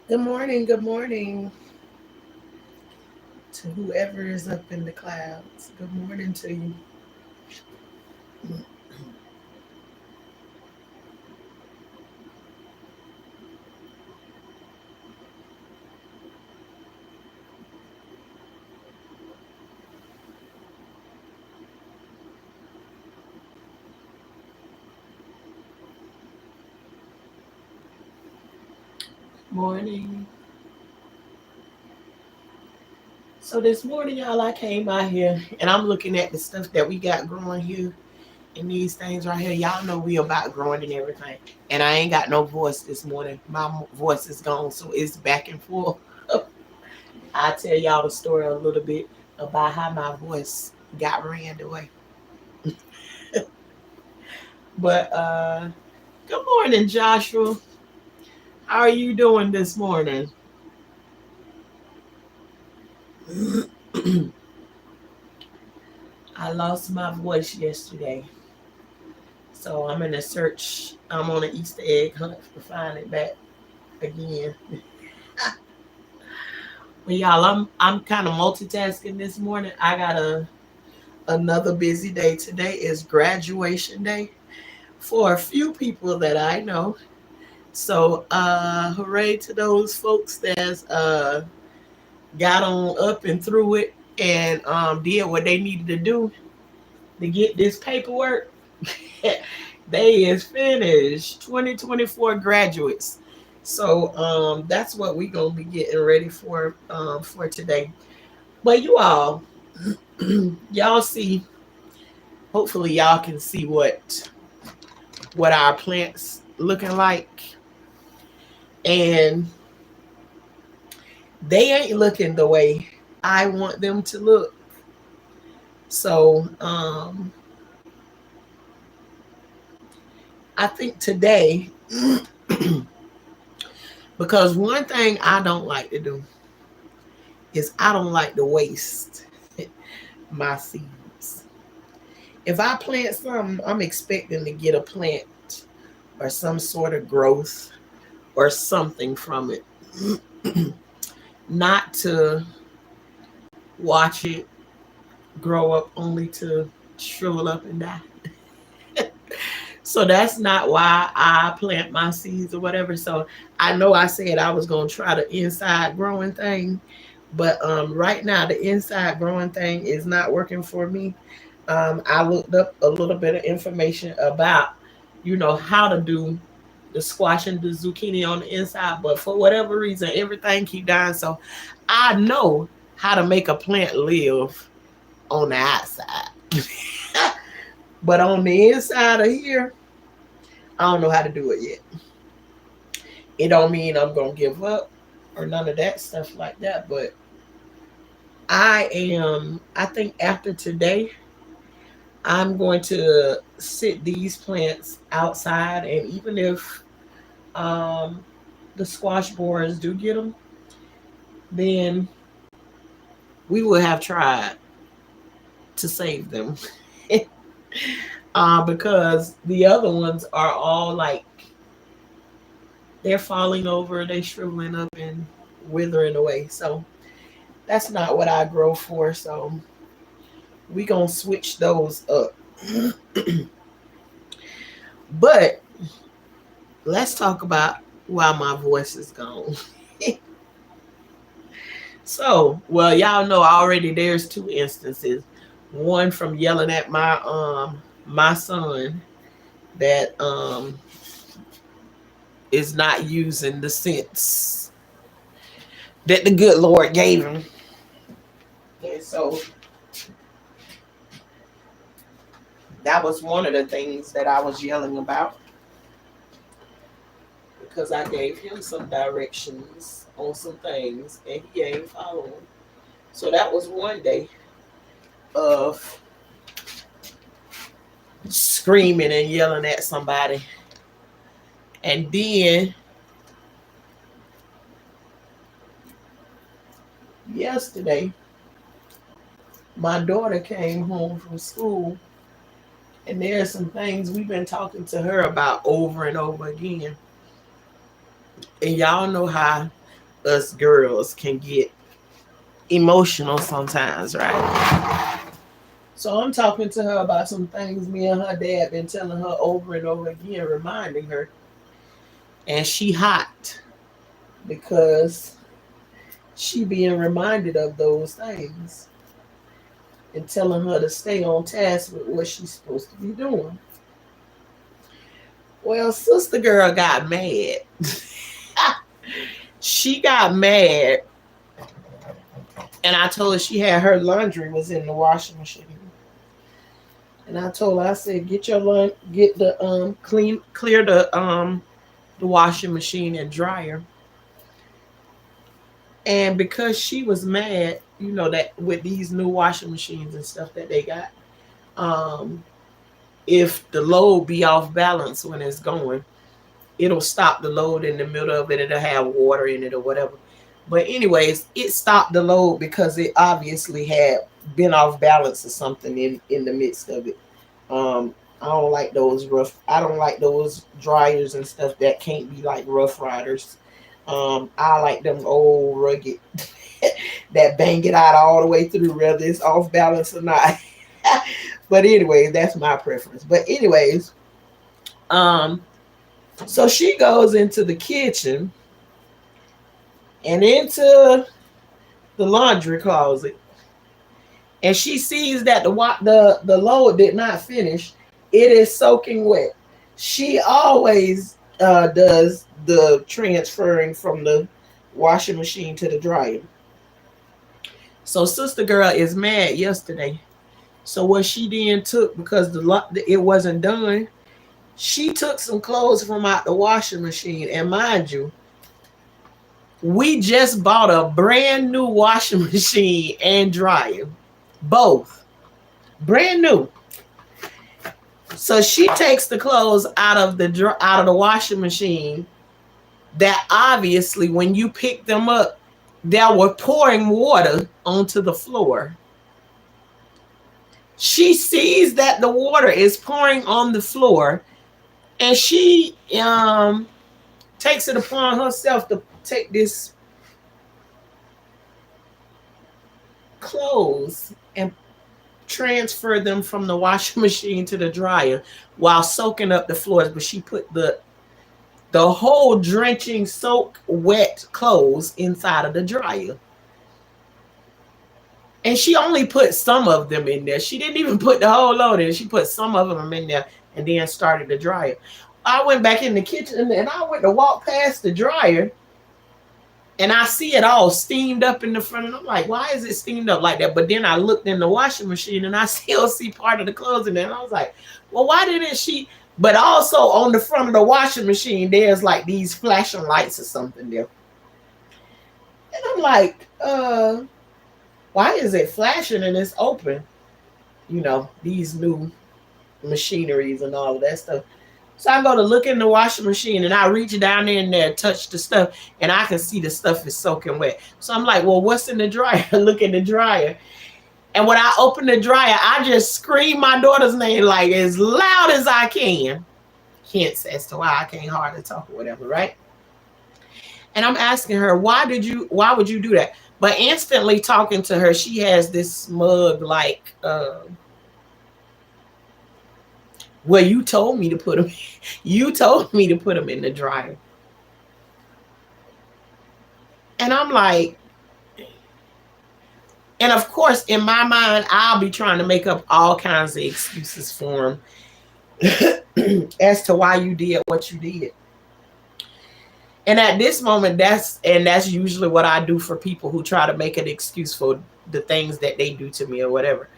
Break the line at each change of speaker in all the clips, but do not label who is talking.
Good morning, good morning to whoever is up in the clouds. Good morning to you. Morning. So this morning, y'all, I came out here and I'm looking at the stuff that we got growing here and these things right here. Y'all know we about growing and everything. And I ain't got no voice this morning. My voice is gone, so it's back and forth. I'll tell y'all the story a little bit about how my voice got ran away. But good morning, Joshua. How are you doing this morning? I lost my voice yesterday. So I'm in a search. I'm on an Easter egg hunt to find it back again. But y'all, I'm kind of multitasking this morning. I got another busy day. Today is graduation day for a few people that I know. So hooray to those folks that's got on up and through it and did what they needed to do to get this paperwork. They is finished. 2024 graduates. So that's what we gonna be getting ready for today. But you all, y'all see. Hopefully, y'all can see what our plants looking like, and they ain't looking the way I want them to look. So I think today, because one thing I don't like to do is I don't like to waste my seeds. If I plant something, I'm expecting to get a plant or some sort of growth or something from it. Not to watch it grow up only to shrivel up and die. So that's not why I plant my seeds or whatever. So I know I said I was gonna try the inside growing thing, but right now the inside growing thing is not working for me. I looked up a little bit of information about, how to do the squash and the zucchini on the inside, but for whatever reason, everything keep dying. So I know how to make a plant live on the outside, but on the inside of here, I don't know how to do it yet. It don't mean I'm gonna give up or none of that stuff like that, but I am. I think after today, I'm going to sit these plants outside, and even if um, the squash borers do get them, then we will have tried to save them. Because the other ones are all like they're falling over, they shriveling up and withering away. So that's not what I grow for. So we gonna switch those up. But let's talk about why my voice is gone. So, well, y'all know already there's two instances. One from yelling at my son that is not using the sense that the good Lord gave him. And so that was one of the things that I was yelling about. because I gave him some directions on some things and he ain't following. So that was one day of screaming and yelling at somebody. And then yesterday, my daughter came home from school, and there are some things we've been talking to her about over and over again. And y'all know how us girls can get emotional sometimes, right? So I'm talking to her about some things me and her dad been telling her over and over again, reminding her. And she hot because she being reminded of those things and telling her to stay on task with what she's supposed to be doing. Well, sister girl got mad. She got mad, and I told her she had her laundry was in the washing machine. And I told her, I said, get your get the clear the washing machine and dryer. And because she was mad, you know, that with these new washing machines and stuff that they got, um, if the load be off balance when it's going, it'll stop the load in the middle of it. It'll have water in it or whatever. But anyways, it stopped the load because it obviously had been off balance or something in the midst of it. I don't like those rough. I don't like those dryers and stuff that can't be like Rough Riders. I like them old rugged that bang it out all the way through, whether it's off balance or not. But anyways, that's my preference. But anyways, so she goes into the kitchen and into the laundry closet, and she sees that the load did not finish. It is soaking wet. She always does the transferring from the washing machine to the dryer. So sister girl is mad yesterday. So what she then took, because it wasn't done, she took some clothes from out the washing machine. And mind you, we just bought a brand new washing machine and dryer, both brand new. So she takes the clothes out of the washing machine that obviously when you pick them up, they were pouring water onto the floor. She sees that the water is pouring on the floor, and she takes it upon herself to take this clothes and transfer them from the washing machine to the dryer while soaking up the floors. But she put the whole drenching, soak wet clothes inside of the dryer. And she only put some of them in there. She didn't even put the whole load in. She put some of them in there and then started the dryer. I went back in the kitchen and I went to walk past the dryer, and I see it all steamed up in the front. And I'm like, why is it steamed up like that? But then I looked in the washing machine and I still see part of the clothes in there. And I was like, well, why didn't she? But also on the front of the washing machine, there's like these flashing lights or something there. And I'm like, why is it flashing and it's open? You know, these new machineries and all of that stuff. So I go to look in the washing machine and I reach down in there, touch the stuff, and I can see the stuff is soaking wet. So I'm like, well, what's in the dryer? Look in the dryer. And when I open the dryer, I just scream my daughter's name like as loud as I can. Hence as to why I can't hardly talk or whatever, right? And I'm asking her, why would you do that? But instantly talking to her, she has this smug like, well, you told me to put them. You told me to put them in the dryer. And I'm like, and of course, in my mind, I'll be trying to make up all kinds of excuses for him as to why you did what you did. And at this moment, that's usually what I do for people who try to make an excuse for the things that they do to me or whatever.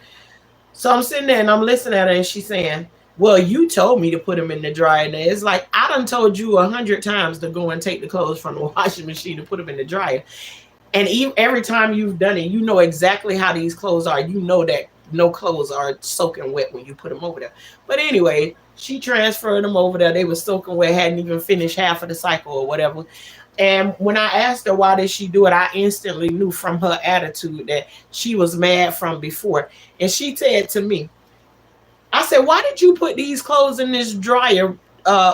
So I'm sitting there and I'm listening at her, and she's saying, Well, you told me to put them in the dryer. Now, it's like I done told you 100 times to go and take the clothes from the washing machine to put them in the dryer. And every time you've done it, you know exactly how these clothes are. You know that no clothes are soaking wet when you put them over there. But anyway, she transferred them over there. They were soaking wet, hadn't even finished half of the cycle or whatever. And when I asked her why did she do it, I instantly knew from her attitude that she was mad from before. And she said to me, I said, why did you put these clothes in this dryer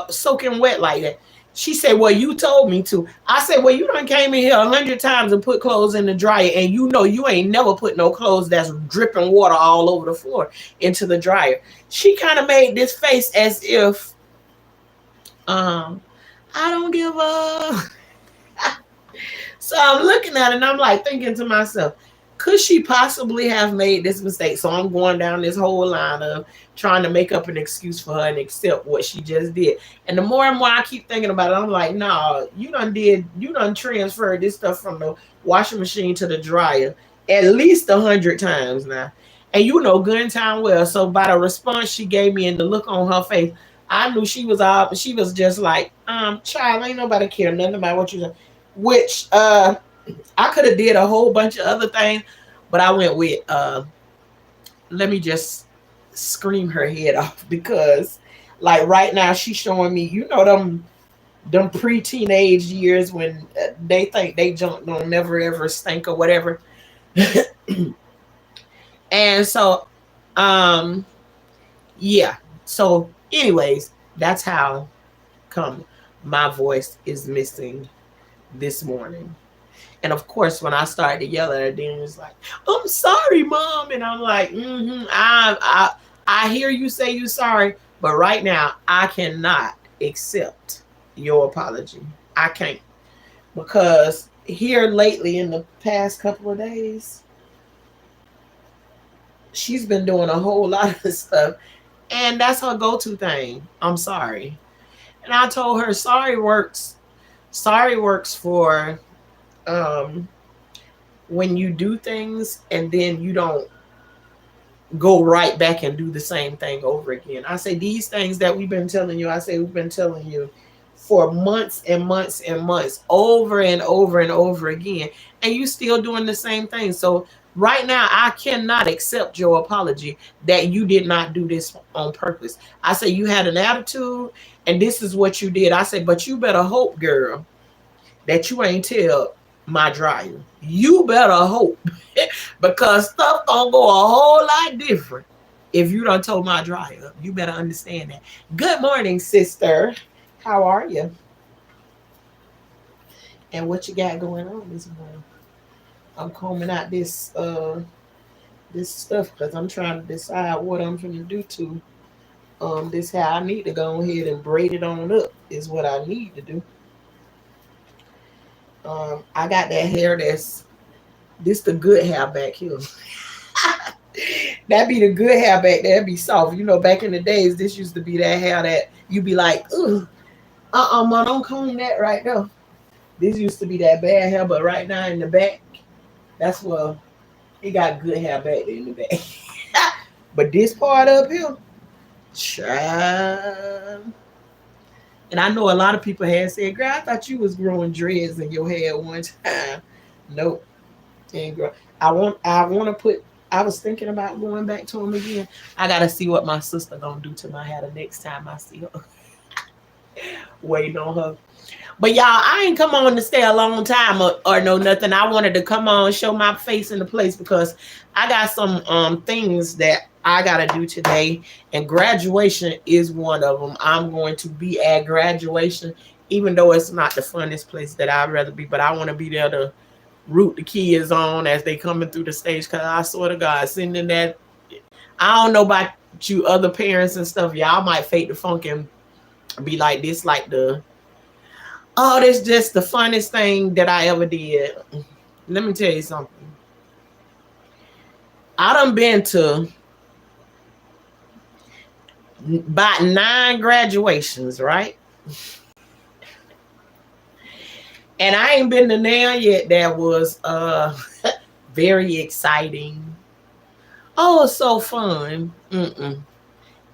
soaking wet like that? She said, well, you told me to. I said, well, you done came in here 100 times and put clothes in the dryer, and you know you ain't never put no clothes that's dripping water all over the floor into the dryer. She kind of made this face as if, I don't give a. So I'm looking at it and I'm like thinking to myself, could she possibly have made this mistake? So I'm going down this whole line of trying to make up an excuse for her and accept what she just did. And the more and more I keep thinking about it, I'm like, no, you done transferred this stuff from the washing machine to the dryer at least 100 times now. And you know good and time well. So by the response she gave me and the look on her face, I knew she was out. She was just like, child, ain't nobody care nothing about what you said. Which I could have did a whole bunch of other things, but I went with let me just scream her head off because like right now she's showing me, you know, them pre-teenage years when they think they don't never ever stink or whatever. And so yeah. So anyways, that's how come my voice is missing this morning. And of course, when I started to yell at her, then it's like, "I'm sorry, mom," and I'm like, I hear you say you sorry, but right now I cannot accept your apology. I can't because here lately in the past couple of days, she's been doing a whole lot of stuff, and that's her go-to thing. I'm sorry, and I told her sorry works. Sorry works for um when you do things and then you don't go right back and do the same thing over again. I say these things that we've been telling you, I say we've been telling you for months and months and months over and over and over again, and you still doing the same thing. So right now I cannot accept your apology that you did not do this on purpose. I say you had an attitude and this is what you did. I say, but you better hope, girl, that you ain't tell my dryer. You better hope because stuff gonna go a whole lot different if you done told my dryer. You better understand that. Good morning, sister. How are you? And what you got going on this morning? I'm combing out this stuff because I'm trying to decide what I'm gonna do to this hair. I need to go ahead and braid it on up is what I need to do. I got that hair that's this the good hair back here. That be the good hair back there. That'd be soft. You know, back in the days, this used to be that hair that you be like, ugh, man, don't comb that right there. This used to be that bad hair, but right now in the back, that's where it got good hair back there in the back. But this part up here, child. And I know a lot of people had said, girl, I thought you was growing dreads in your hair one time. Nope. And girl, I want to put I was thinking about going back to them again. I gotta see what my sister gonna do to my hair the next time I see her. Waiting on her. But y'all, I ain't come on to stay a long time or no nothing. I wanted to come on, show my face in the place because I got some things that I gotta do today, and graduation is one of them. I'm going to be at graduation, even though it's not the funnest place that I'd rather be, but I want to be there to root the kids on as they coming through the stage. Cause I swear to God, sitting in that, I don't know about you other parents and stuff. Y'all might fake the funk and be like this, like this just the funnest thing that I ever did. Let me tell you something. I done been to about 9 graduations, right? And I ain't been to now yet that was very exciting. Oh, so fun.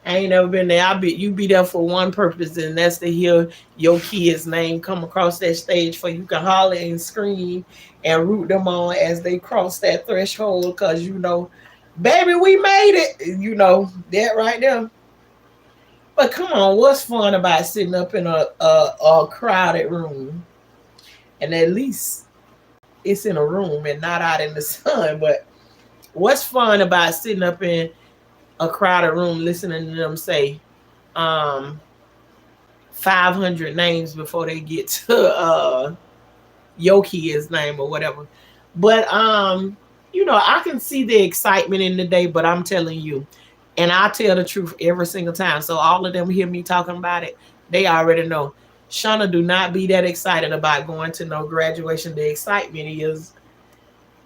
I ain't never been there. You be there for one purpose, and that's to hear your kid's name come across that stage for you can holler and scream and root them on as they cross that threshold, cause baby, we made it. That right there. But come on, what's fun about sitting up in a crowded room, and at least it's in a room and not out in the sun? But what's fun about sitting up in a crowded room listening to them say um 500 names before they get to your kid's name or whatever? But I can see the excitement in the day, but I'm telling you, and I tell the truth every single time. So all of them hear me talking about it, they already know. Shauna do not be that excited about going to no graduation. The excitement is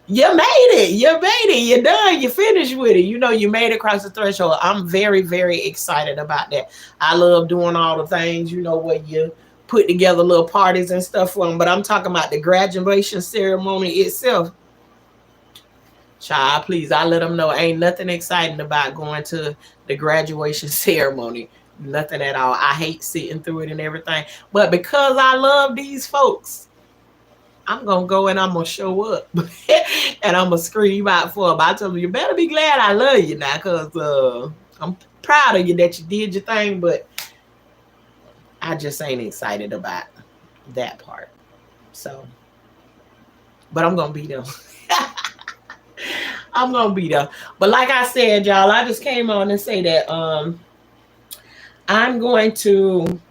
you made it. You made it. You're done. You finished with it. You made it across the threshold. I'm very, very excited about that. I love doing all the things, where you put together little parties and stuff for them. But I'm talking about the graduation ceremony itself. Child, please, I let them know ain't nothing exciting about going to the graduation ceremony. Nothing at all. I hate sitting through it and everything. But because I love these folks, I'm gonna go and I'm gonna show up and I'm gonna scream out for them. I tell them, you better be glad I love you now, cause I'm proud of you that you did your thing, but I just ain't excited about that part. So, but I'm gonna be there. I'm gonna be there. But like I said, y'all, I just came on and say that I'm going to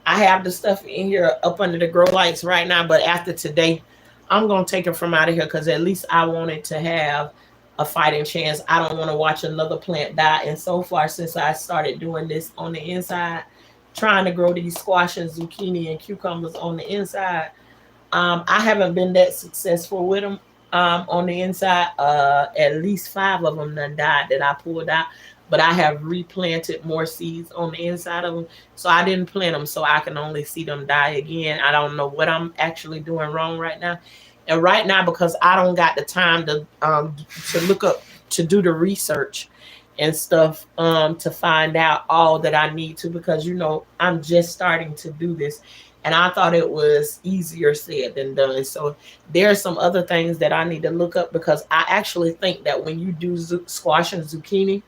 I have the stuff in here up under the grow lights right now, but after today, I'm gonna take it from out of here because at least I wanted to have a fighting chance. I don't want to watch another plant die. And so far, since I started doing this on the inside, trying to grow these squash and zucchini and cucumbers on the inside, I haven't been that successful with them. On the inside, at least 5 of them done died that I pulled out, but I have replanted more seeds on the inside of them. So I didn't plant them, so I can only see them die again. I don't know what I'm actually doing wrong right now. And right now, because I don't got the time to look up, to do the research and stuff, to find out all that I need to, because I'm just starting to do this, and I thought it was easier said than done. So there are some other things that I need to look up, because I actually think that when you do squash and zucchini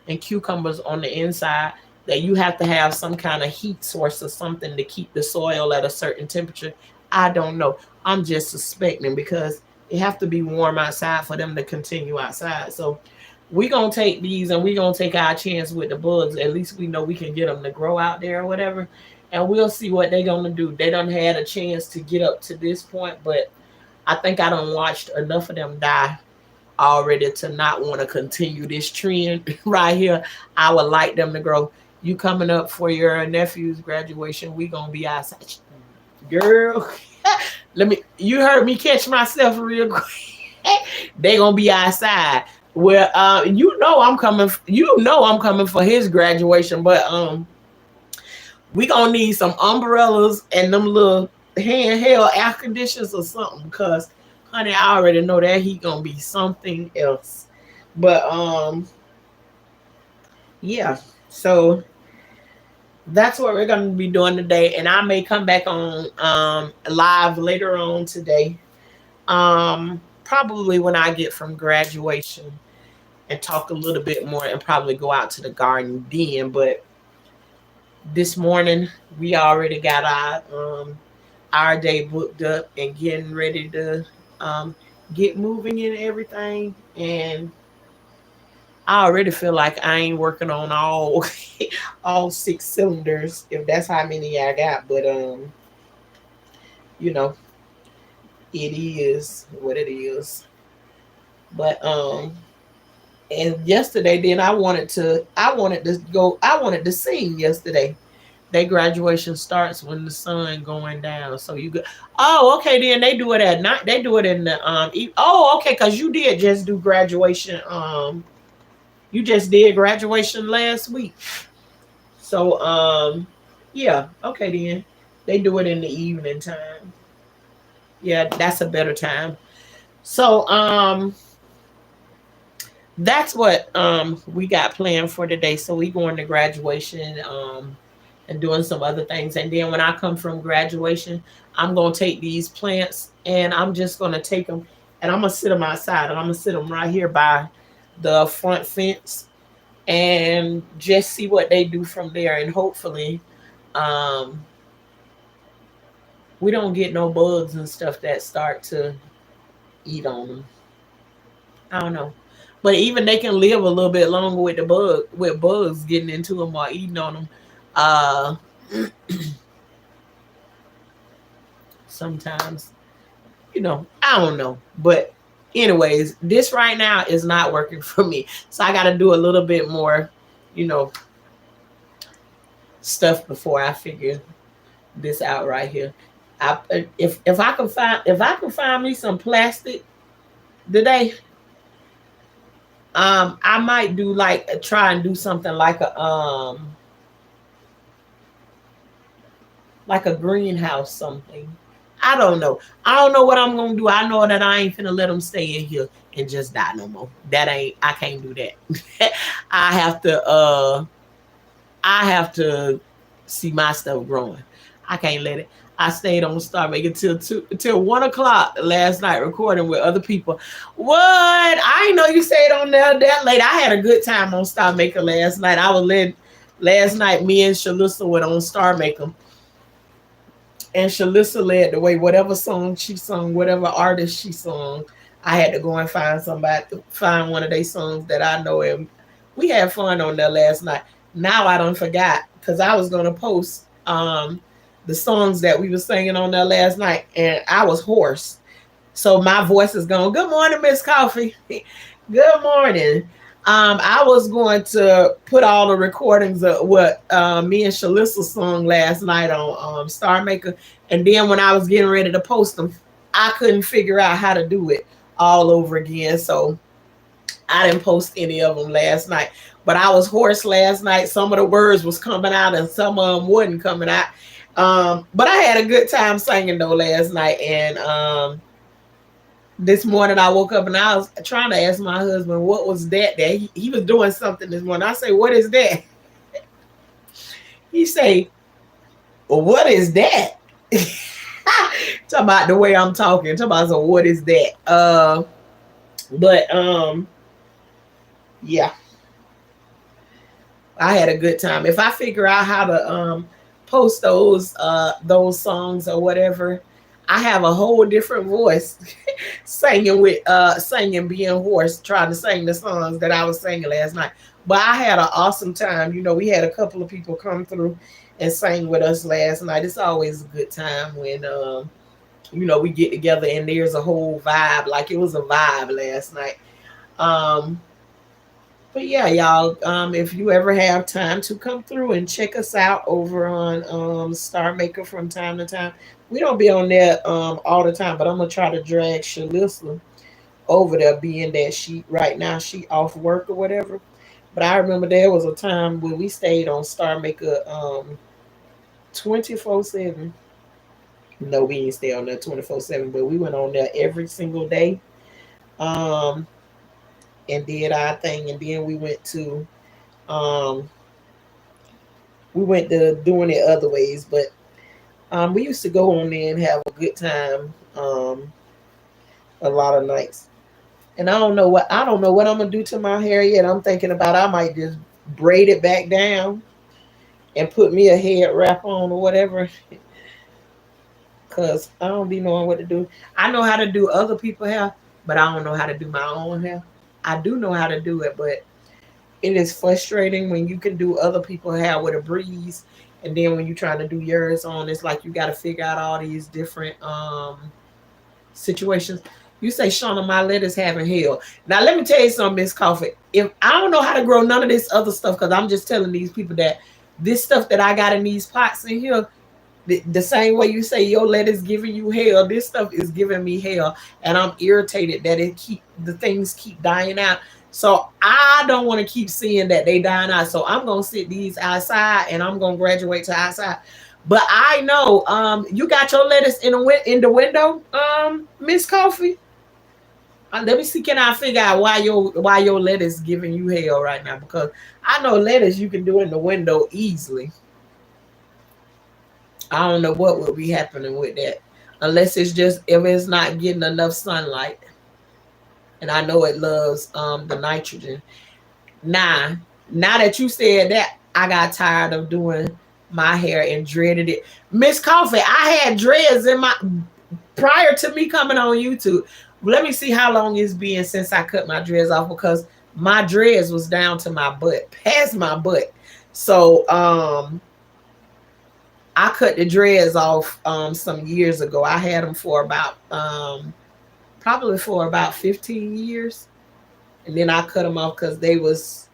and cucumbers on the inside, that you have to have some kind of heat source or something to keep the soil at a certain temperature. I don't know. I'm just suspecting, because it have to be warm outside for them to continue outside. So we gonna take these and we gonna take our chance with the bugs. At least we know we can get them to grow out there or whatever, and we'll see what they gonna do. They done had a chance to get up to this point, but I think I done watched enough of them die already to not want to continue this trend right here. I would like them to grow. You coming up for your nephew's graduation? We gonna be outside, girl. You heard me catch myself real quick. They gonna be outside. Well, I'm coming. I'm coming for his graduation, but we gonna need some umbrellas and them little handheld air conditioners or something, because honey, I already know that he gonna be something else. But yeah. So that's what we're gonna be doing today, and I may come back on live later on today. Probably when I get from graduation, and talk a little bit more, and probably go out to the garden then. But this morning we already got our day booked up and getting ready to get moving and everything. And I already feel like I ain't working on all all 6 cylinders, if that's how many I got. But you know, it is what it is. But and yesterday, then I wanted to sing yesterday. Their graduation starts when the sun going down. So you go. Oh, okay. Then they do it at night. They do it in the Oh, okay. Because you did just do graduation. You just did graduation last week. So yeah. Okay, then they do it in the evening time. Yeah, that's a better time. So that's what we got planned for today. So we going to graduation and doing some other things. And then when I come from graduation, I'm gonna take these plants and I'm just gonna take them and I'm gonna sit them outside and I'm gonna sit them right here by the front fence and just see what they do from there. And hopefully, um, we don't get no bugs and stuff that start to eat on them. I don't know. But even they can live a little bit longer with the bug with bugs getting into them or eating on them. Uh, sometimes, I don't know. But anyways, this right now is not working for me. So I got to do a little bit more, you know, stuff before I figure this out right here. If I can find me some plastic today, I might do like try and do something like a greenhouse something. I don't know. I don't know what I'm gonna do. I know that I ain't finna let them stay in here and just die no more. That ain't. I can't do that. I have to. I have to see my stuff growing. I can't let it. I stayed on Star Maker till 1 o'clock last night recording with other people. What? I didn't know you stayed on there that late. I had a good time on Star Maker last night. I was led last night. Me and Shalissa went on Star Maker, and Shalissa led the way. Whatever song she sung, whatever artist she sung, I had to go and find somebody to find one of their songs that I know. And we had fun on there last night. Now I don't forgot because I was gonna post the songs that we were singing on there last night, and I was hoarse, so my voice is going. Good morning, Miss Coffee. Good morning. I was going to put all the recordings of what me and Shalissa sung last night on Star Maker, and then when I was getting ready to post them, I couldn't figure out how to do it all over again, so I didn't post any of them last night. But I was hoarse last night. Some of the words was coming out, and some of them wasn't coming out. But I had a good time singing though last night, and this morning I woke up and I was trying to ask my husband what was that he was doing something this morning. I say, what is that? He say, well, what is that? Talk about the way I'm talking. Talk about, so what is that? But yeah, I had a good time. If I figure out how to post those songs or whatever, I have a whole different voice singing being hoarse, trying to sing the songs that I was singing last night. But I had an awesome time. We had a couple of people come through and sing with us last night. It's always a good time when we get together and there's a whole vibe. Like it was a vibe last night. Um, but yeah, y'all, if you ever have time to come through and check us out over on Star Maker from time to time. We don't be on there all the time, but I'm gonna try to drag Shalissa over there, being that she right now she off work or whatever. But I remember there was a time when we stayed on Star Maker 24/7. No, we didn't stay on there 24/7, but we went on there every single day. Um, and did our thing, and then um we went to doing it other ways, but we used to go on there and have a good time a lot of nights. And I don't know what I'm gonna do to my hair yet. I'm thinking about I might just braid it back down and put me a head wrap on or whatever, cause I don't be knowing what to do. I know how to do other people's hair, but I don't know how to do my own hair. I do know how to do it, but it is frustrating when you can do other people's hair with a breeze, and then when you're trying to do yours on, it's like you got to figure out all these different situations. You say Shauna, my lettuce having hell. Now let me tell you something, Miss Coffee. If I don't know how to grow none of this other stuff, because I'm just telling these people that this stuff that I got in these pots in here, the same way you say your lettuce giving you hell, this stuff is giving me hell, and I'm irritated that the things keep dying out. So I don't want to keep seeing that they dying out. So I'm gonna sit these outside, and I'm gonna graduate to outside. But I know you got your lettuce in the window, Miss Coffee. Let me see. Can I figure out why your lettuce giving you hell right now? Because I know lettuce you can do in the window easily. I don't know what would be happening with that, unless it's just if it's not getting enough sunlight. And I know it loves the nitrogen. Now, now that you said that, I got tired of doing my hair and dreaded it. Miss Coffee, I had dreads in my prior to me coming on YouTube. Let me see how long it's been since I cut my dreads off, because my dreads was down to my butt, past my butt. So I cut the dreads off some years ago. I had them for about probably for about 15 years. And then I cut them off because they was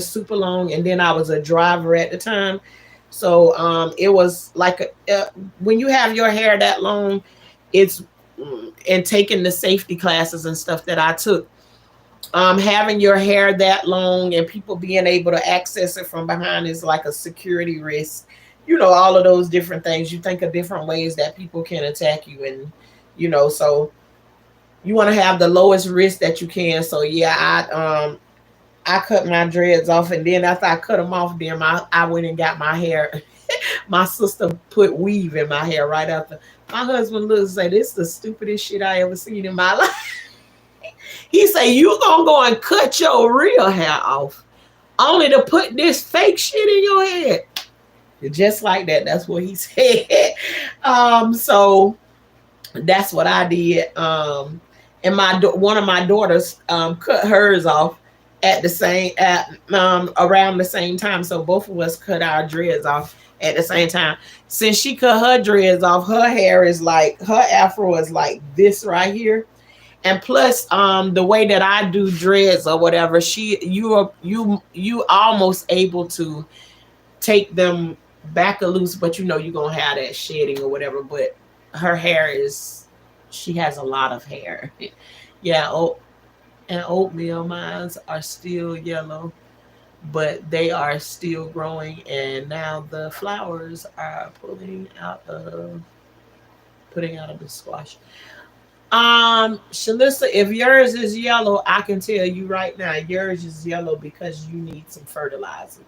super long, and then I was a driver at the time. So it was like when you have your hair that long, it's and taking the safety classes and stuff that I took, having your hair that long and people being able to access it from behind is like a security risk. All of those different things. You think of different ways that people can attack you, and so you want to have the lowest risk that you can. So yeah, I cut my dreads off, and then after I cut them off, then I went and got my hair. My sister put weave in my hair right after. My husband looks and say, "This is the stupidest shit I ever seen in my life." He say, "You gonna go and cut your real hair off, only to put this fake shit in your head?" Just like that. That's what he said. So that's what I did. And one of my daughters cut hers off at the same at around the same time. So both of us cut our dreads off at the same time. Since she cut her dreads off, her hair is like her afro is like this right here. And plus, the way that I do dreads or whatever, you almost able to take them back a loose, but you're gonna have that shedding or whatever. But her hair is, she has a lot of hair. Yeah. Oh, and oatmeal mines are still yellow, but they are still growing, and now the flowers are putting out of the squash. Shalissa, if yours is yellow, I can tell you right now, yours is yellow because you need some fertilizer.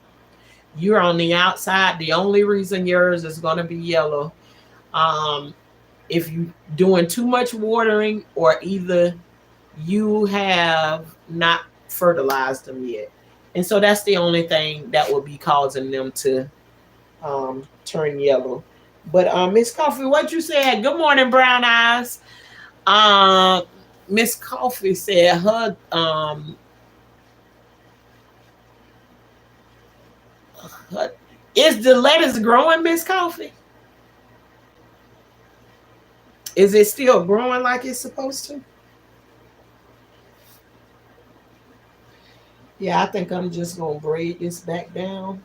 You're on the outside. The only reason yours is going to be yellow, um, if you doing too much watering, or either you have not fertilized them yet. And so that's the only thing that will be causing them to turn yellow. But Miss Coffee, what you said? Good morning, Brown Eyes. Um, Miss Coffee said her is the lettuce growing, Miss Coffee? Is it still growing like it's supposed to? Yeah, I think I'm just gonna braid this back down,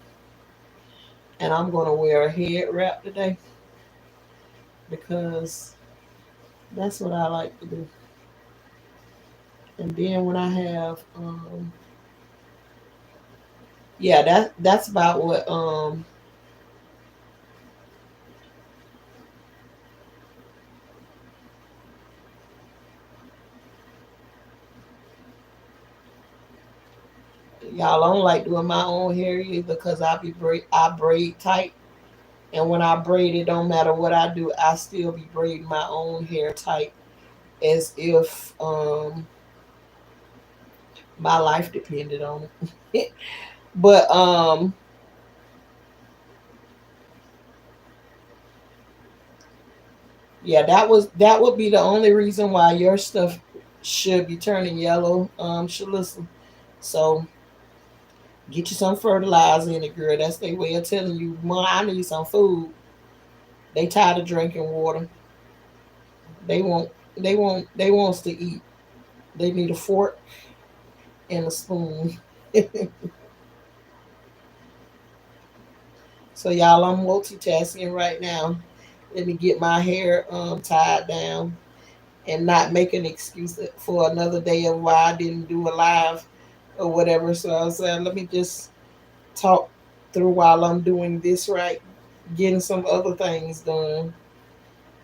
and I'm gonna wear a head wrap today because that's what I like to do. And then when I have yeah, that's about what y'all, I don't like doing my own hair either because I braid tight. And when I braid, it don't matter what I do, I still be braiding my own hair tight, as if my life depended on it. But yeah, that would be the only reason why your stuff should be turning yellow. Should listen. So get you some fertilizer in it, girl. That's their way of telling you, "Mom, I need some food." They tired of drinking water. They want they wants to eat. They need a fork and a spoon. So y'all, I'm multitasking right now. Let me get my hair tied down and not make an excuse for another day of why I didn't do a live or whatever. So I was saying, let me just talk through while I'm doing this right, getting some other things done.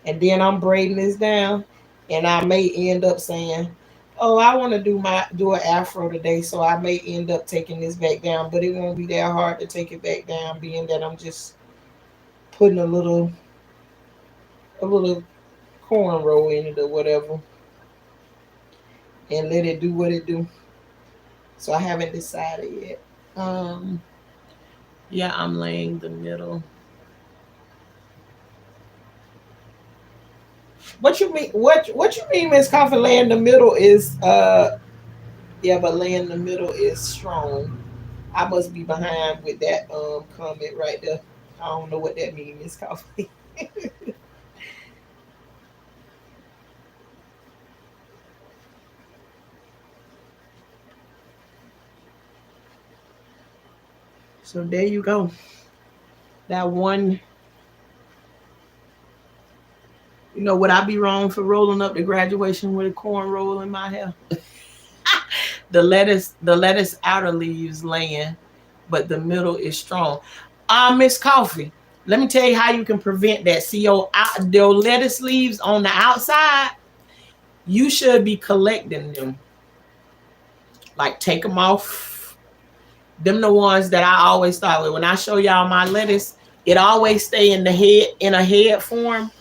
And then I'm braiding this down, and I may end up saying, Oh, I want to do an afro today, so I may end up taking this back down, but it won't be that hard to take it back down, being that I'm just putting a little cornrow in it or whatever, and let it do what it do. So I haven't decided yet. Um, yeah, I'm laying the middle. What you mean? What you mean, Miss Coffee? Laying the middle is yeah, but laying the middle is strong. I must be behind with that comment right there. I don't know what that means, Miss Coffee. So there you go. That one, would I be wrong for rolling up the graduation with a corn roll in my hair? The lettuce outer leaves laying, but the middle is strong. Miss Coffee, let me tell you how you can prevent that. See your lettuce leaves on the outside, you should be collecting them. Like take them off. Them the ones that I always start with. When I show y'all my lettuce, it always stay in the head in a head form.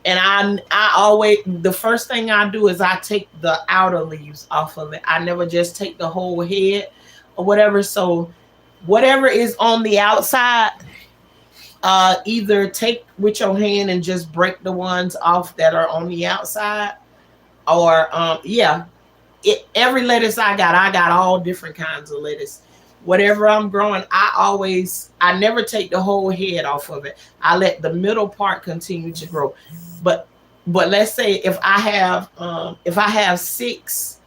And I always, the first thing I do is I take the outer leaves off of it. I never just take the whole head or whatever. So whatever is on the outside, either take with your hand and just break the ones off that are on the outside, or yeah, every lettuce I got all different kinds of lettuce. Whatever I'm growing, I never take the whole head off of it. I let the middle part continue to grow. But let's say if I have 6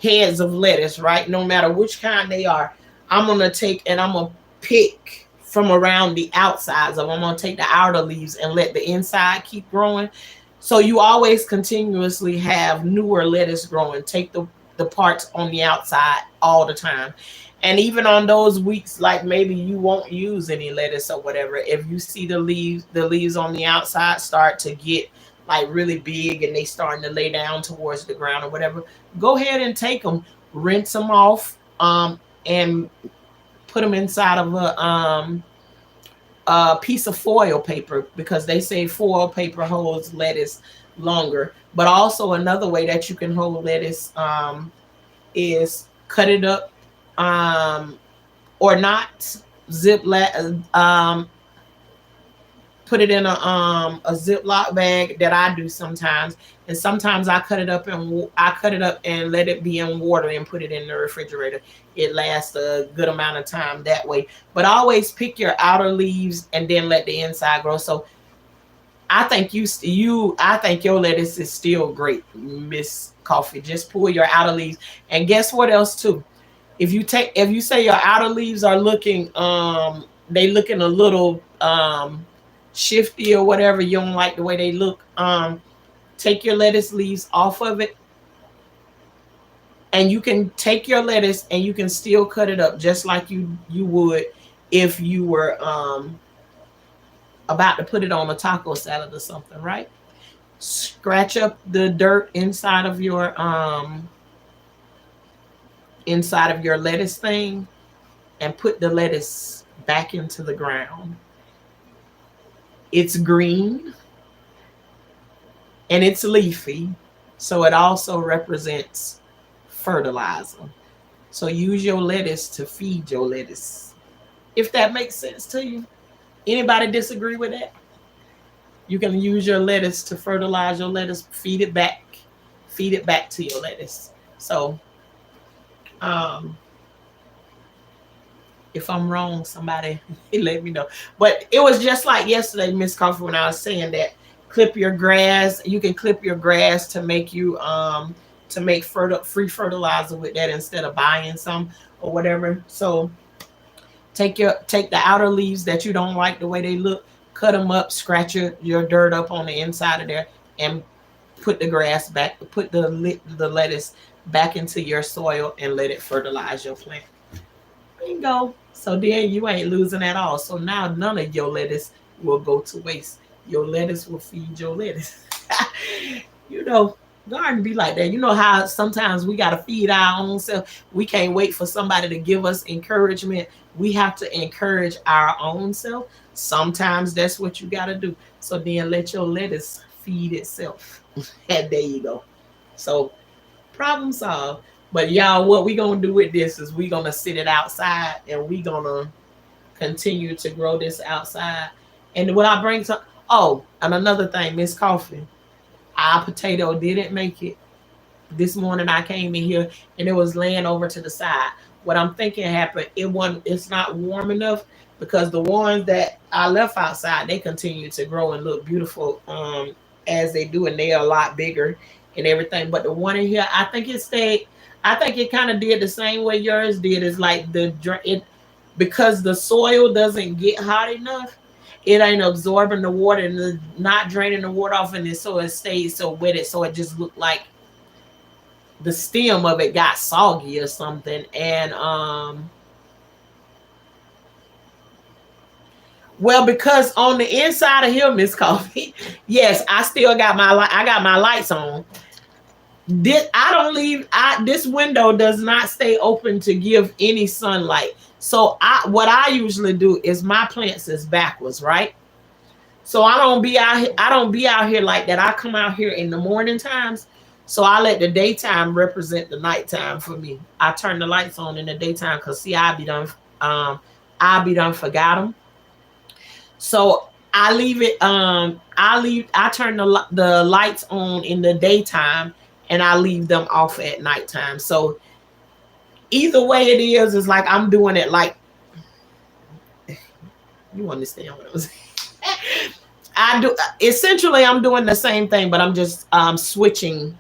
heads of lettuce, right? No matter which kind they are, I'm gonna take and I'm gonna pick from around the outsides of them. I'm gonna take the outer leaves and let the inside keep growing. So you always continuously have newer lettuce growing. Take the parts on the outside all the time. And even on those weeks, like maybe you won't use any lettuce or whatever, if you see the leaves on the outside start to get like really big and they starting to lay down towards the ground or whatever, go ahead and take them, rinse them off, and put them inside of a piece of foil paper, because they say foil paper holds lettuce longer. But also another way that you can hold lettuce is cut it up, um, or not zip put it in a Ziploc bag that I do sometimes, and sometimes I cut it up and let it be in water and put it in the refrigerator. It lasts a good amount of time that way. But always pick your outer leaves and then let the inside grow. So I think your lettuce is still great, Miss Coffee. Just pull your outer leaves, and guess what else too? If you say your outer leaves are they looking a little shifty or whatever, you don't like the way they look, take your lettuce leaves off of it, and you can take your lettuce and you can still cut it up just like you would if you were about to put it on a taco salad or something, right? Scratch up the dirt inside of your lettuce thing, and put the lettuce back into the ground. It's green and it's leafy, so it also represents fertilizer. So use your lettuce to feed your lettuce. If that makes sense to you. Anybody disagree with that? You can use your lettuce to fertilize your lettuce, feed it back to your lettuce. So um if I'm wrong, somebody let me know. But it was just like yesterday, Miss Coffee, when I was saying that clip your grass. You can clip your grass to make free fertilizer with that instead of buying some or whatever. So take the outer leaves that you don't like the way they look, cut them up, scratch your dirt up on the inside of there, and put the grass back, put the lettuce back into your soil and let it fertilize your plant. Bingo. So then you ain't losing at all. So now none of your lettuce will go to waste. Your lettuce will feed your lettuce. you know, Garden be like that. You know how sometimes we gotta feed our own self. We can't wait for somebody to give us encouragement. We have to encourage our own self. Sometimes that's what you gotta do. So then let your lettuce feed itself. And there you go. So problem solved. But y'all, what we gonna do with this is we gonna sit it outside and we gonna continue to grow this outside. And what I bring to and another thing, Miss Coffee, our potato didn't make it. This morning I came in here and it was laying over to the side. What I'm thinking happened, it's not warm enough because the ones that I left outside, they continue to grow and look beautiful as they do, and they're a lot bigger and everything. But the one in here, I think it stayed. I think it kind of did the same way yours did. It's like it because the soil doesn't get hot enough. It ain't absorbing the water and not draining the water off, and so it stays so wetted. So it just looked like the stem of it got soggy or something. And well, because on the inside of here, Miss Coffee, yes, I still got my lights on. This window does not stay open to give any sunlight. So what I usually do is my plants is backwards, right? So I don't be out here like that. I come out here in the morning times. So I let the daytime represent the nighttime for me. I turn the lights on in the daytime because see, I forgot them. So I leave it. I turn the lights on in the daytime and I leave them off at nighttime. So either way it is like I'm doing it like you understand what I'm saying. I do essentially I'm doing the same thing, but I'm just switching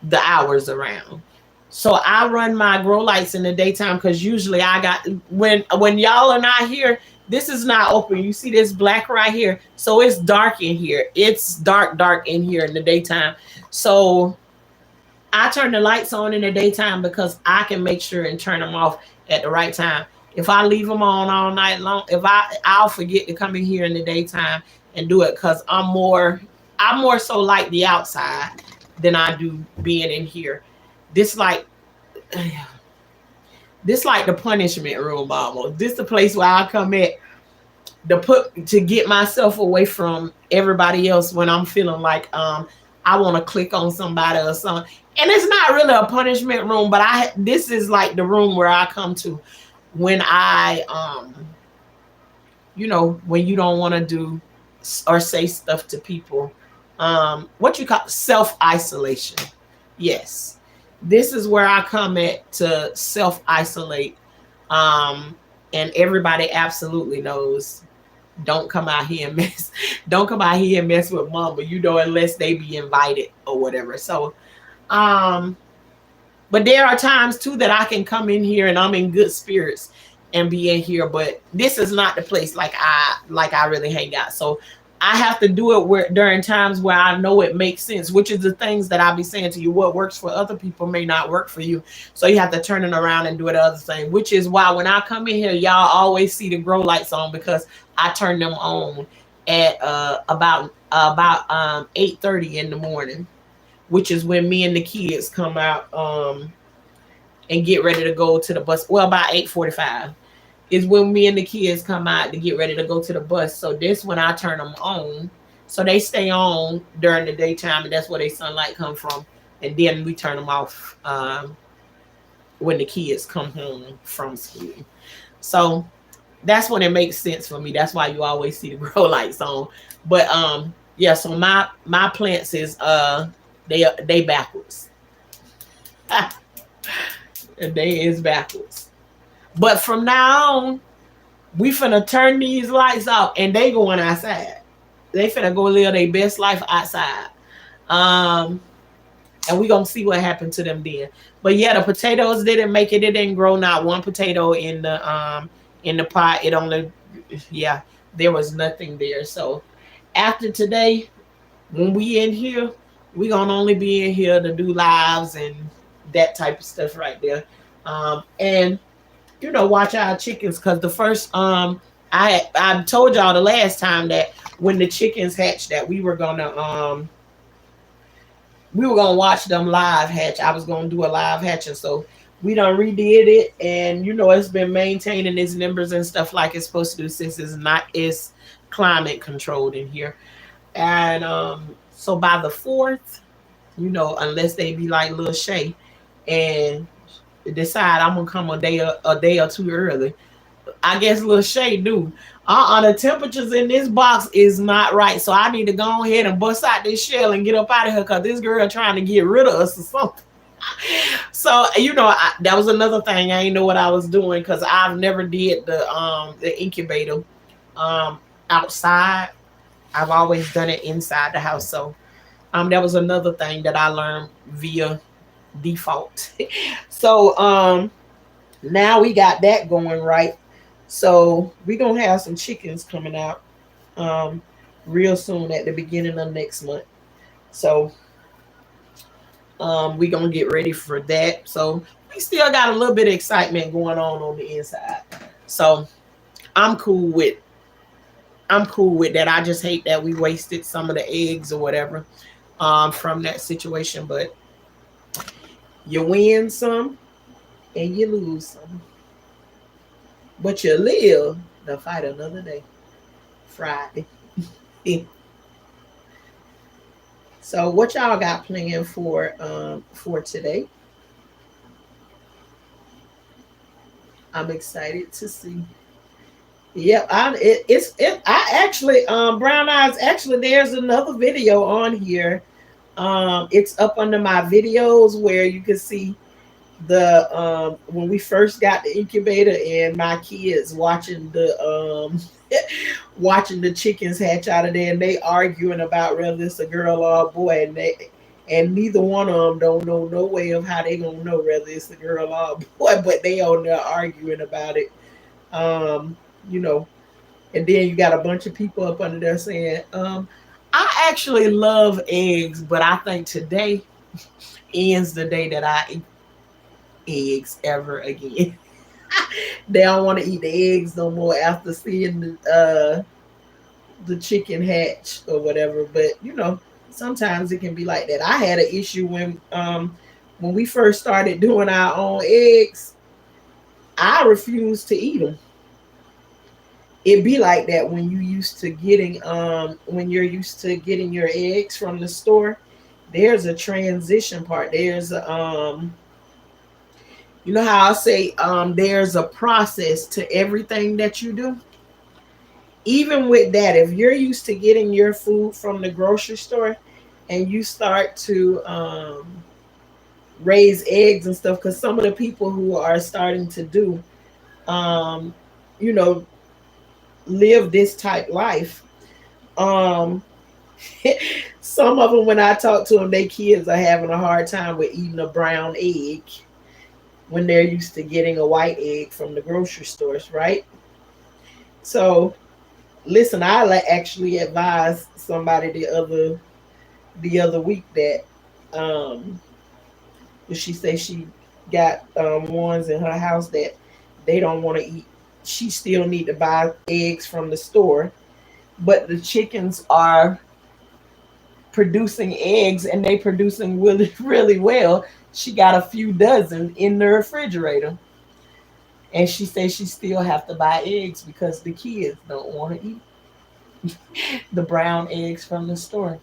the hours around. So I run my grow lights in the daytime because usually I got when y'all are not here, this is not open. You see this black right here. So it's dark in here. It's dark in here in the daytime. So I turn the lights on in the daytime because I can make sure and turn them off at the right time. If I leave them on all night long, I'll forget to come in here in the daytime and do it because I'm more so like the outside than I do being in here. This like the punishment room almost. This the place where I come at to get myself away from everybody else when I'm feeling like I want to click on somebody or something. And it's not really a punishment room, but this is like the room where I come to when I when you don't want to do or say stuff to people. What you call self-isolation. Yes. This is where I come at to self-isolate. And everybody absolutely knows don't come out here and mess. Don't come out here and mess with mama, unless they be invited or whatever. So but there are times too that I can come in here and I'm in good spirits and be in here, but this is not the place like I really hang out. So I have to do it during times where I know it makes sense, which is the things that I'll be saying to you. What works for other people may not work for you. So you have to turn it around and do it other thing, which is why when I come in here, y'all always see the grow lights on because I turn them on at about 8:30 in the morning, which is when me and the kids come out and get ready to go to the bus. Well, about 8:45 is when me and the kids come out to get ready to go to the bus. So this when I turn them on. So they stay on during the daytime, and that's where their sunlight come from. And then we turn them off when the kids come home from school. So that's when it makes sense for me. That's why you always see the grow lights on. But yeah, so my plants is they backwards. They is backwards. But from now on, we finna turn these lights off and they going outside. They finna go live their best life outside. And we gonna see what happened to them then. But yeah, the potatoes didn't make it. It didn't grow not one potato in the pot. It only, yeah, there was nothing there. So after today, when we in here, we gonna only be in here to do lives and that type of stuff right there. And watch our chickens because the first I told y'all the last time that when the chickens hatched that we were gonna we were gonna watch them live hatch. I was gonna do a live hatching, so we done redid it, and you know it's been maintaining its numbers and stuff like it's supposed to do since it's climate controlled in here. And so by the 4th, you know, unless they be like Lil Shay and decide I'm gonna come a day or two early. I guess Lil Shay do. The temperatures in this box is not right. So I need to go ahead and bust out this shell and get up out of here because this girl trying to get rid of us or something. So, you know, that was another thing. I didn't know what I was doing because I've never did the incubator outside. I've always done it inside the house. So that was another thing that I learned via default. So now we got that going right. So we're gonna have some chickens coming out real soon at the beginning of next month. So we're gonna get ready for that. So we still got a little bit of excitement going on the inside. So I'm cool with that. I just hate that we wasted some of the eggs or whatever from that situation. But you win some and you lose some. But you live to fight another day. Friday. So what y'all got planned for today? I'm excited to see. Yep, I actually Brown Eyes, actually there's another video on here. It's up under my videos where you can see the when we first got the incubator and my kids watching the watching the chickens hatch out of there, and they arguing about whether it's a girl or a boy, and neither one of them don't know no way of how they gonna know whether it's a girl or a boy, but they on there arguing about it. You know, and then you got a bunch of people up under there saying, I actually love eggs, but I think today ends the day that I eat eggs ever again. They don't want to eat the eggs no more after seeing the chicken hatch or whatever. But you know, sometimes it can be like that. I had an issue when we first started doing our own eggs. I refused to eat them. It be like that when you're used to getting your eggs from the store. There's a transition part. There's you know how I say there's a process to everything that you do. Even with that, if you're used to getting your food from the grocery store and you start to raise eggs and stuff, because some of the people who are starting to do you know, live this type life, some of them, when I talk to them, their kids are having a hard time with eating a brown egg when they're used to getting a white egg from the grocery stores, right? So listen, I actually advised somebody the other week that she said she got ones in her house that they don't want to eat. She still need to buy eggs from the store, but the chickens are producing eggs and they producing really, really well. She got a few dozen in the refrigerator, and she says she still have to buy eggs because the kids don't want to eat the brown eggs from the store.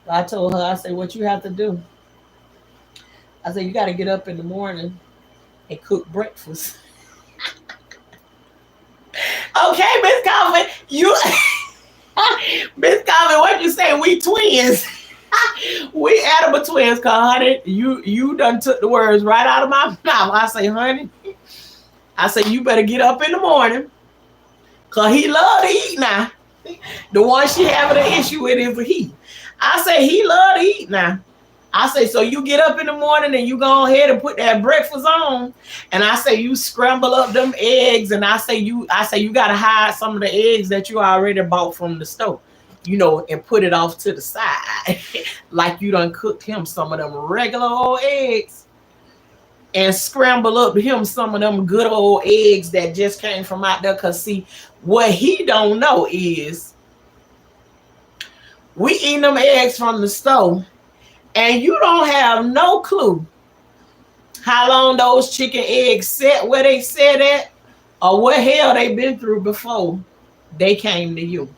I told her, I said, what you have to do, I said, you got to get up in the morning and cook breakfast. Okay, Miss Calvin, you Miss Calvin, what you say? We twins. We edible twins, cause honey, you done took the words right out of my mouth. I say, honey, I say you better get up in the morning, cause he love to eat now. The one she having an issue with is he. I say he love to eat now. I say, so you get up in the morning and you go ahead and put that breakfast on. And I say, you scramble up them eggs. And I say, you got to hide some of the eggs that you already bought from the store, you know, and put it off to the side. Like you done cooked him some of them regular old eggs and scramble up him some of them good old eggs that just came from out there. Cause see, what he don't know is we eating them eggs from the store. And you don't have no clue how long those chicken eggs set where they set at, or what hell they been through before they came to you.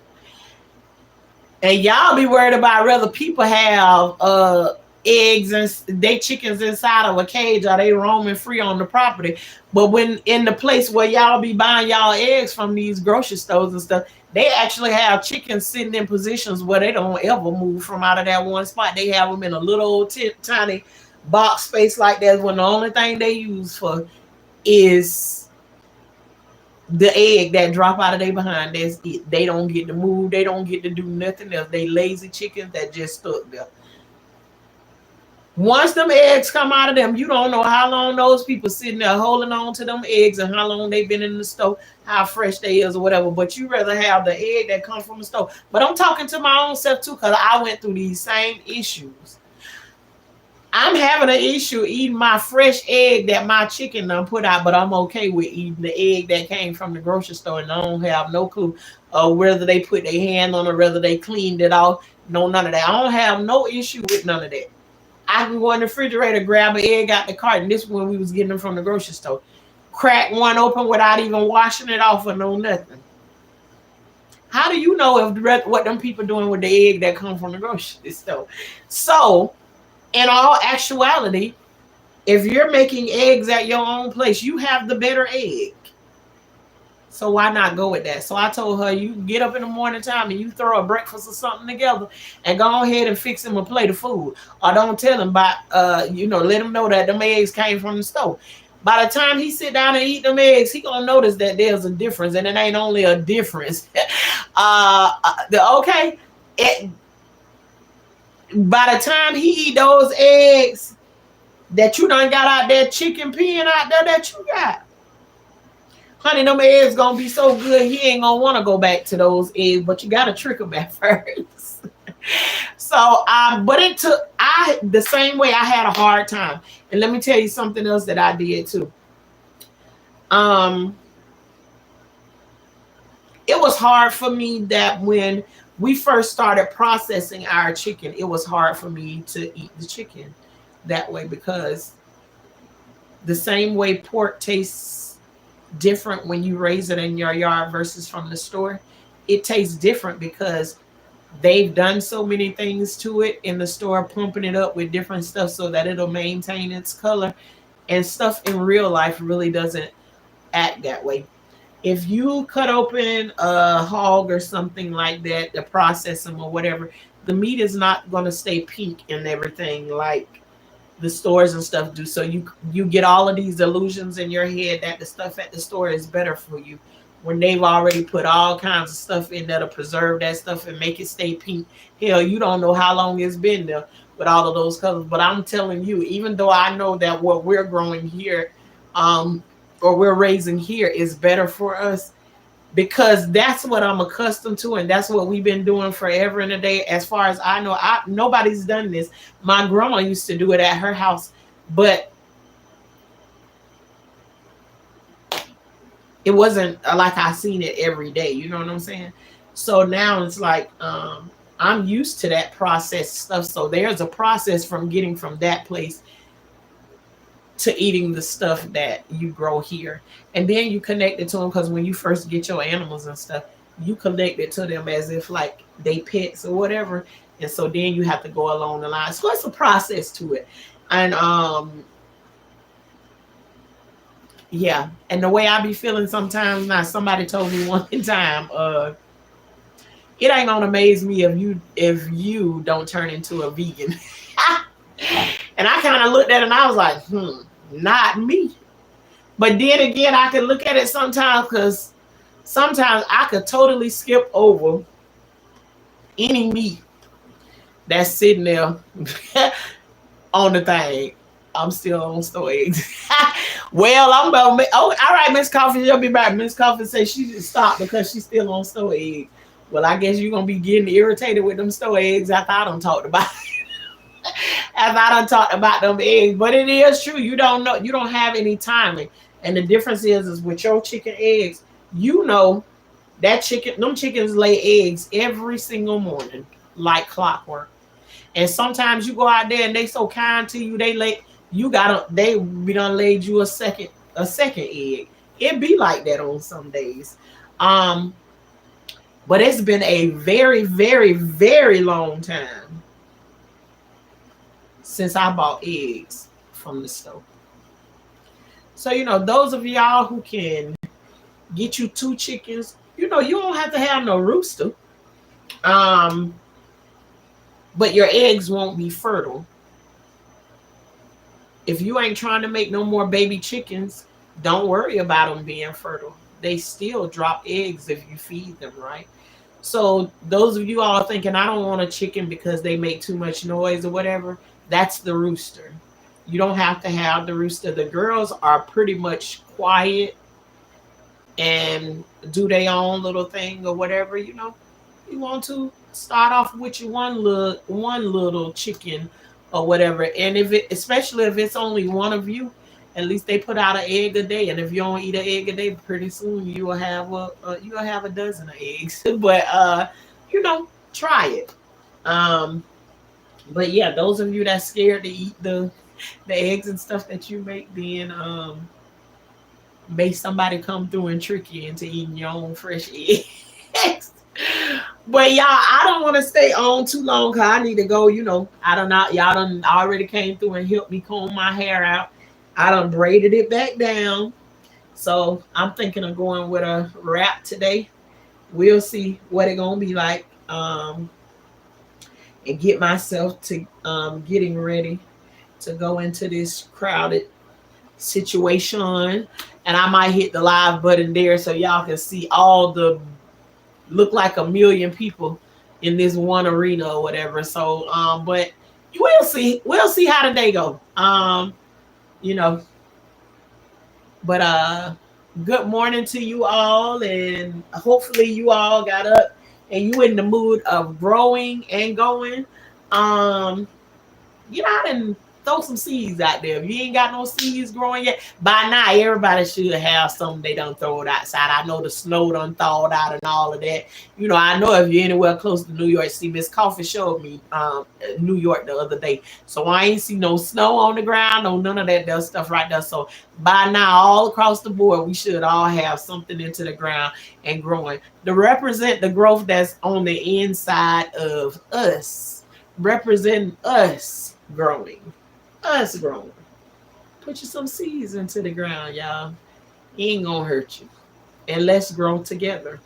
And y'all be worried about whether people have eggs and they chickens inside of a cage, or they roaming free on the property. But when in the place where y'all be buying y'all eggs from these grocery stores and stuff, they actually have chickens sitting in positions where they don't ever move from out of that one spot. They have them in a little old tiny box space like that, when the only thing they use for is the egg that drop out of their behind. That's it. They don't get to move. They don't get to do nothing else. They lazy chickens that just stuck there. Once them eggs come out of them, you don't know how long those people sitting there holding on to them eggs, and how long they've been in the stove, how fresh they is or whatever. But you rather have the egg that comes from the stove. But I'm talking to my own self too, because I went through these same issues. I'm having an issue eating my fresh egg that my chicken done put out, but I'm okay with eating the egg that came from the grocery store, and I don't have no clue whether they put their hand on it, whether they cleaned it off. No, none of that. I don't have no issue with none of that. I can go in the refrigerator, grab an egg out the carton. This one we was getting them from the grocery store. Crack one open without even washing it off or no nothing. How do you know if what them people doing with the egg that come from the grocery store? So, in all actuality, if you're making eggs at your own place, you have the better egg. So why not go with that? So I told her, you get up in the morning time and you throw a breakfast or something together, and go ahead and fix him a plate of food. Or don't tell him about, let him know that them eggs came from the store. By the time he sit down and eat them eggs, he gonna notice that there's a difference, and it ain't only a difference. Okay. By the time he eat those eggs that you done got out there, chicken pen out there that you got, honey, them eggs gonna be so good he ain't gonna want to go back to those eggs, but you gotta trick him back first. So, but it took, the same way I had a hard time. And let me tell you something else that I did too. It was hard for me that when we first started processing our chicken, it was hard for me to eat the chicken that way, because the same way pork tastes different when you raise it in your yard versus from the store, it tastes different because they've done so many things to it in the store, pumping it up with different stuff so that it'll maintain its color, and stuff in real life really doesn't act that way. If you cut open a hog or something like that to process them or whatever, the meat is not going to stay pink and everything like the stores and stuff do. So you get all of these illusions in your head that the stuff at the store is better for you, when they've already put all kinds of stuff in there to preserve that stuff and make it stay pink. Hell, you don't know how long it's been there with all of those colors. But I'm telling you, even though I know that what we're growing here, or we're raising here, is better for us, because that's what I'm accustomed to, and that's what we've been doing forever and a day. As far as I know, nobody's done this. My grandma used to do it at her house, but it wasn't like I seen it every day. You know what I'm saying? So now it's like, I'm used to that process stuff. So there's a process from getting from that place to eating the stuff that you grow here. And then you connect it to them, because when you first get your animals and stuff, you connect it to them as if like they pets or whatever. And so then you have to go along the line. So it's a process to it. And yeah. And the way I be feeling sometimes now, somebody told me one time, it ain't gonna amaze me if you don't turn into a vegan. And I kind of looked at it and I was like, not me. But then again, I could look at it sometimes, because sometimes I could totally skip over any meat that's sitting there on the thing. I'm still on store eggs. Well, I'm about to all right, Miss Coffee, you'll be back. Miss Coffee says she should stop because she's still on store eggs. Well, I guess you're gonna be getting irritated with them store eggs after I done talked about it. After I done talked about them eggs. But it is true. You don't know, you don't have any timing. And the difference is with your chicken eggs, you know that them chickens lay eggs every single morning like clockwork. And sometimes you go out there and they so kind to you, they be done laid you a second egg. It be like that on some days. Um, but it's been a very, very, very long time since I bought eggs from the store. So, those of y'all who can get you two chickens, you don't have to have no rooster. Um, but your eggs won't be fertile. If you ain't trying to make no more baby chickens, don't worry about them being fertile. They still drop eggs if you feed them right. So those of you all thinking I don't want a chicken because they make too much noise or whatever, that's the rooster. You don't have to have the rooster. The girls are pretty much quiet and do their own little thing or whatever. You want to start off with your one little chicken or whatever. And especially if it's only one of you, at least they put out an egg a day. And if you don't eat an egg a day, pretty soon you will have a dozen of eggs. But try it. Um, but yeah, those of you that's scared to eat the eggs and stuff that you make, then may somebody come through and trick you into eating your own fresh eggs. But y'all, I don't want to stay on too long because I need to go. I don't know. Y'all done already came through and helped me comb my hair out. I done braided it back down. So I'm thinking of going with a wrap today. We'll see what it gonna be like. And get myself to getting ready to go into this crowded situation. And I might hit the live button there so y'all can see all the look like a million people in this one arena or whatever. So but you will see. We'll see how the day go. You know. But good morning to you all, and hopefully you all got up and you in the mood of growing and going. Get out and throw some seeds out there. If you ain't got no seeds growing yet, by now everybody should have something they done throw it outside. I know the snow done thawed out and all of that. I know if you're anywhere close to New York, see Miss Coffee showed me New York the other day. So I ain't see no snow on the ground, no none of that stuff right there. So by now, all across the board, we should all have something into the ground and growing to represent the growth that's on the inside of us, representing us growing. Us growing. Put you some seeds into the ground, y'all. It ain't gonna hurt you. And let's grow together.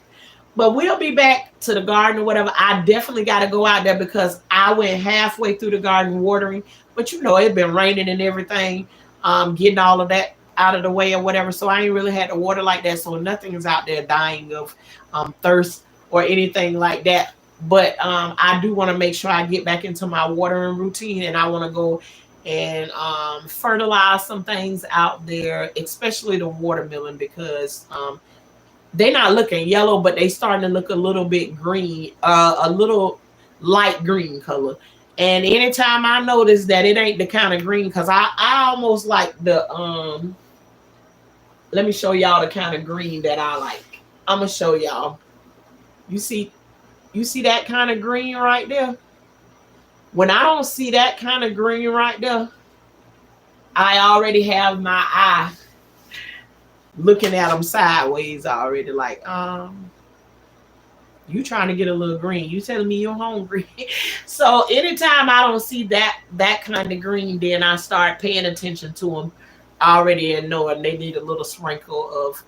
But we'll be back to the garden or whatever. I definitely got to go out there because I went halfway through the garden watering. But it's been raining and everything. Getting all of that out of the way or whatever. So I ain't really had to water like that. So nothing is out there dying of thirst or anything like that. But I do want to make sure I get back into my watering routine, and I want to go and fertilize some things out there, especially the watermelon, because they're not looking yellow, but they starting to look a little bit green, a little light green color. And anytime I notice that it ain't the kind of green, because I almost like let me show y'all the kind of green that I like. I'm gonna show y'all. You see that kind of green right there? When I don't see that kind of green right there, I already have my eye looking at them sideways already, like, you trying to get a little green. You telling me you're hungry. So anytime I don't see that kind of green, then I start paying attention to them already and knowing they need a little sprinkle of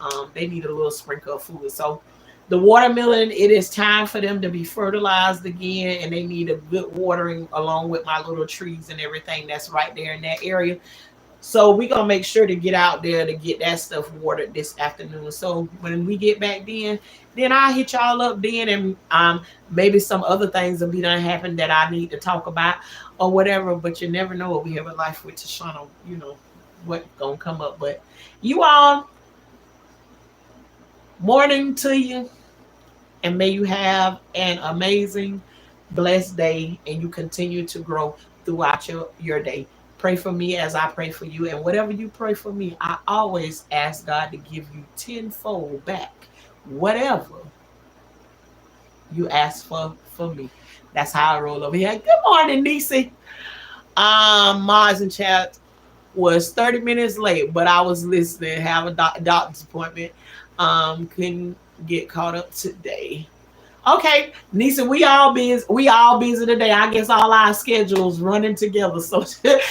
food. So the watermelon, it is time for them to be fertilized again, and they need a good watering along with my little trees and everything that's right there in that area. So we're going to make sure to get out there to get that stuff watered this afternoon. So when we get back then I'll hit y'all up then, and maybe some other things will be done happen that I need to talk about or whatever. But you never know what we have a life with Tashana, what going to come up. But you all, morning to you. And may you have an amazing, blessed day, and you continue to grow throughout your day. Pray for me as I pray for you. And whatever you pray for me, I always ask God to give you tenfold back. Whatever You asked for me. That's how I roll over here. Good morning, Nisi. Mars and chat was 30 minutes late, but I was listening. Have a doctor's appointment. Couldn't get caught up today. Okay, Nisa, we all busy. We all busy today. I guess all our schedules running together. So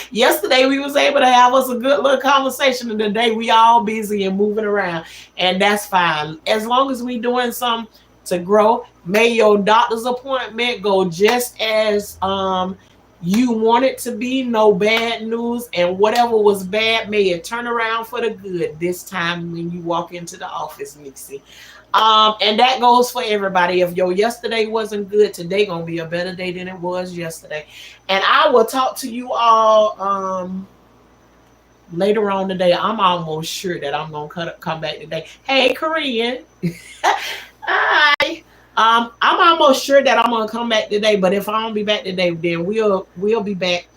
yesterday we was able to have us a good little conversation, and today we all busy and moving around, and that's fine. As long as we doing something to grow, may your doctor's appointment go just as you want it to be. No bad news, and whatever was bad, may it turn around for the good this time when you walk into the office, Nixie. And that goes for everybody. If your yesterday wasn't good, today gonna be a better day than it was yesterday. And I will talk to you all later on today. I'm almost sure that I'm gonna come back today. Hey, Korean. Hi. I'm almost sure that I'm gonna come back today, but if I don't be back today, then we'll be back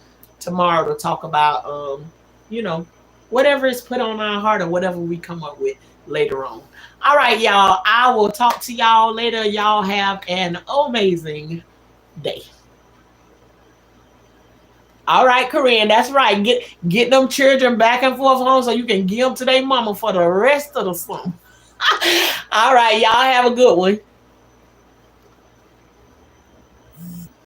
tomorrow to talk about you know, whatever is put on our heart or whatever we come up with later on. All right, y'all. I will talk to y'all later. Y'all have an amazing day. All right, Corinne, that's right. Get them children back and forth home so you can give them to their mama for the rest of the summer. All right, y'all have a good one.